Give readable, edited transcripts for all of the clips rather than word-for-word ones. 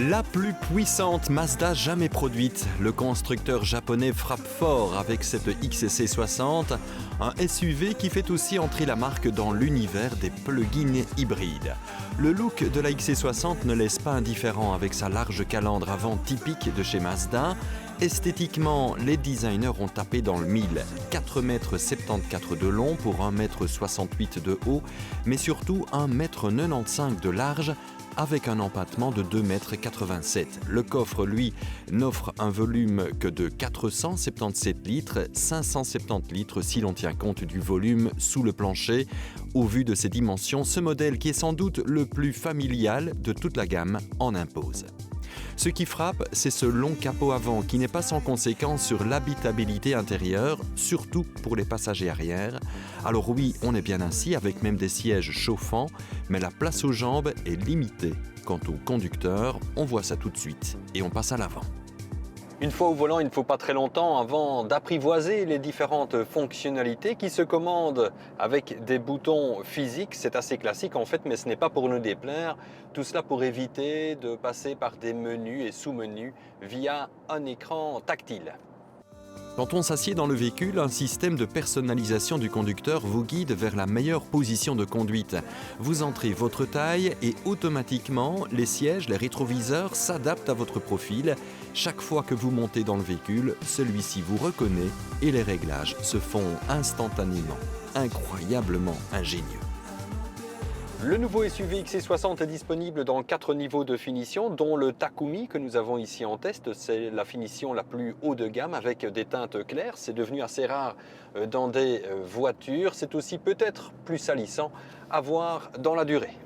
La plus puissante Mazda jamais produite. Le constructeur japonais frappe fort avec cette XC60, un SUV qui fait aussi entrer la marque dans l'univers des plug-in hybrides. Le look de la XC60 ne laisse pas indifférent avec sa large calandre avant typique de chez Mazda. Esthétiquement, les designers ont tapé dans le mille. 4,74 m de long pour 1,68 m de haut, mais surtout 1,95 m de large, avec un empattement de 2,87 m. Le coffre, lui, n'offre un volume que de 477 litres, 570 litres si l'on tient compte du volume sous le plancher. Au vu de ses dimensions, ce modèle, qui est sans doute le plus familial de toute la gamme, en impose. Ce qui frappe, c'est ce long capot avant qui n'est pas sans conséquence sur l'habitabilité intérieure, surtout pour les passagers arrière. Alors oui, on est bien assis avec même des sièges chauffants, mais la place aux jambes est limitée. Quant au conducteur, on voit ça tout de suite et on passe à l'avant. Une fois au volant, il ne faut pas très longtemps avant d'apprivoiser les différentes fonctionnalités qui se commandent avec des boutons physiques. C'est assez classique en fait, mais ce n'est pas pour nous déplaire. Tout cela pour éviter de passer par des menus et sous-menus via un écran tactile. Quand on s'assied dans le véhicule, un système de personnalisation du conducteur vous guide vers la meilleure position de conduite. Vous entrez votre taille et automatiquement, les sièges, les rétroviseurs s'adaptent à votre profil. Chaque fois que vous montez dans le véhicule, celui-ci vous reconnaît et les réglages se font instantanément. Incroyablement ingénieux. Le nouveau SUV XC60 est disponible dans 4 niveaux de finition, dont le Takumi que nous avons ici en test. C'est la finition la plus haut de gamme avec des teintes claires. C'est devenu assez rare dans des voitures. C'est aussi peut-être plus salissant à voir dans la durée.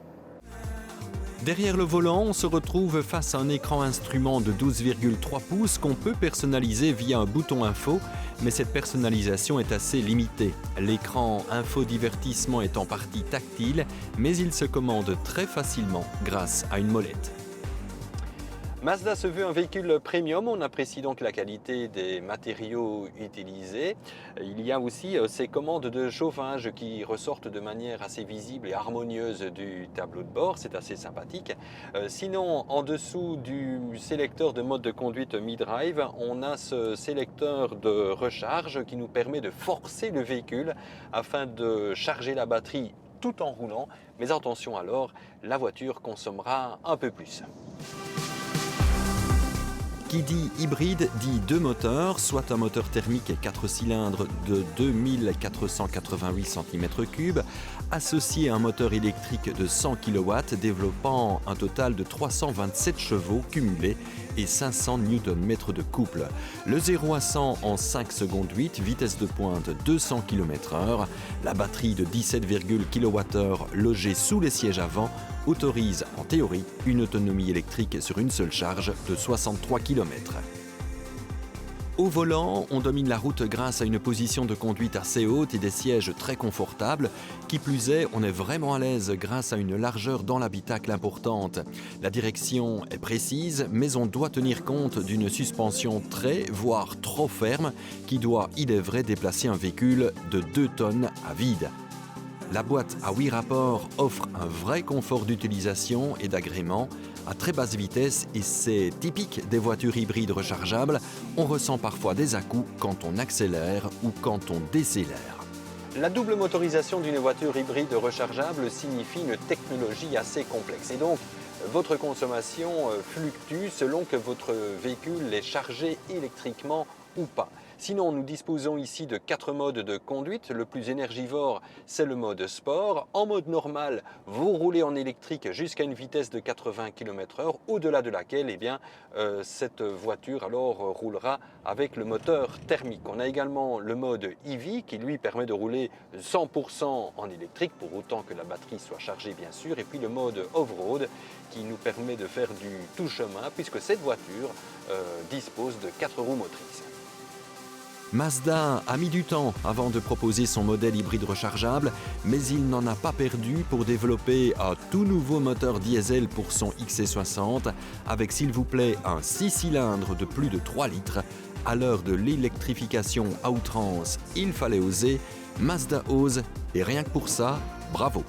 Derrière le volant, on se retrouve face à un écran instrument de 12,3 pouces qu'on peut personnaliser via un bouton info, mais cette personnalisation est assez limitée. L'écran infodivertissement est en partie tactile, mais il se commande très facilement grâce à une molette. Mazda se veut un véhicule premium, on apprécie donc la qualité des matériaux utilisés. Il y a aussi ces commandes de chauffage qui ressortent de manière assez visible et harmonieuse du tableau de bord, c'est assez sympathique. Sinon, en dessous du sélecteur de mode de conduite Mi-Drive, on a ce sélecteur de recharge qui nous permet de forcer le véhicule afin de charger la batterie tout en roulant. Mais attention alors, la voiture consommera un peu plus. Qui dit hybride dit deux moteurs, soit un moteur thermique 4 cylindres de 2488 cm3, associé à un moteur électrique de 100 kW développant un total de 327 chevaux cumulés et 500 Nm de couple. Le 0 à 100 en 5 secondes 8, vitesse de pointe 200 km/h. La batterie de 17,0 kWh logée sous les sièges avant autorise en théorie une autonomie électrique sur une seule charge de 63 km. Au volant, on domine la route grâce à une position de conduite assez haute et des sièges très confortables. Qui plus est, on est vraiment à l'aise grâce à une largeur dans l'habitacle importante. La direction est précise, mais on doit tenir compte d'une suspension très, voire trop ferme, qui doit, il est vrai, déplacer un véhicule de 2 tonnes à vide. La boîte à 8 rapports offre un vrai confort d'utilisation et d'agrément à très basse vitesse et c'est typique des voitures hybrides rechargeables. On ressent parfois des à-coups quand on accélère ou quand on décélère. La double motorisation d'une voiture hybride rechargeable signifie une technologie assez complexe et donc votre consommation fluctue selon que votre véhicule est chargé électriquement ou pas. Sinon, nous disposons ici de 4 modes de conduite. Le plus énergivore, c'est le mode sport. En mode normal, vous roulez en électrique jusqu'à une vitesse de 80 km/h, au-delà de laquelle cette voiture alors roulera avec le moteur thermique. On a également le mode EV qui lui permet de rouler 100% en électrique, pour autant que la batterie soit chargée bien sûr. Et puis le mode off-road qui nous permet de faire du tout chemin puisque cette voiture dispose de 4 roues motrices. Mazda a mis du temps avant de proposer son modèle hybride rechargeable, mais il n'en a pas perdu pour développer un tout nouveau moteur diesel pour son XC60, avec s'il vous plaît un 6 cylindres de plus de 3 litres. À l'heure de l'électrification à outrance, il fallait oser. Mazda ose, et rien que pour ça, bravo!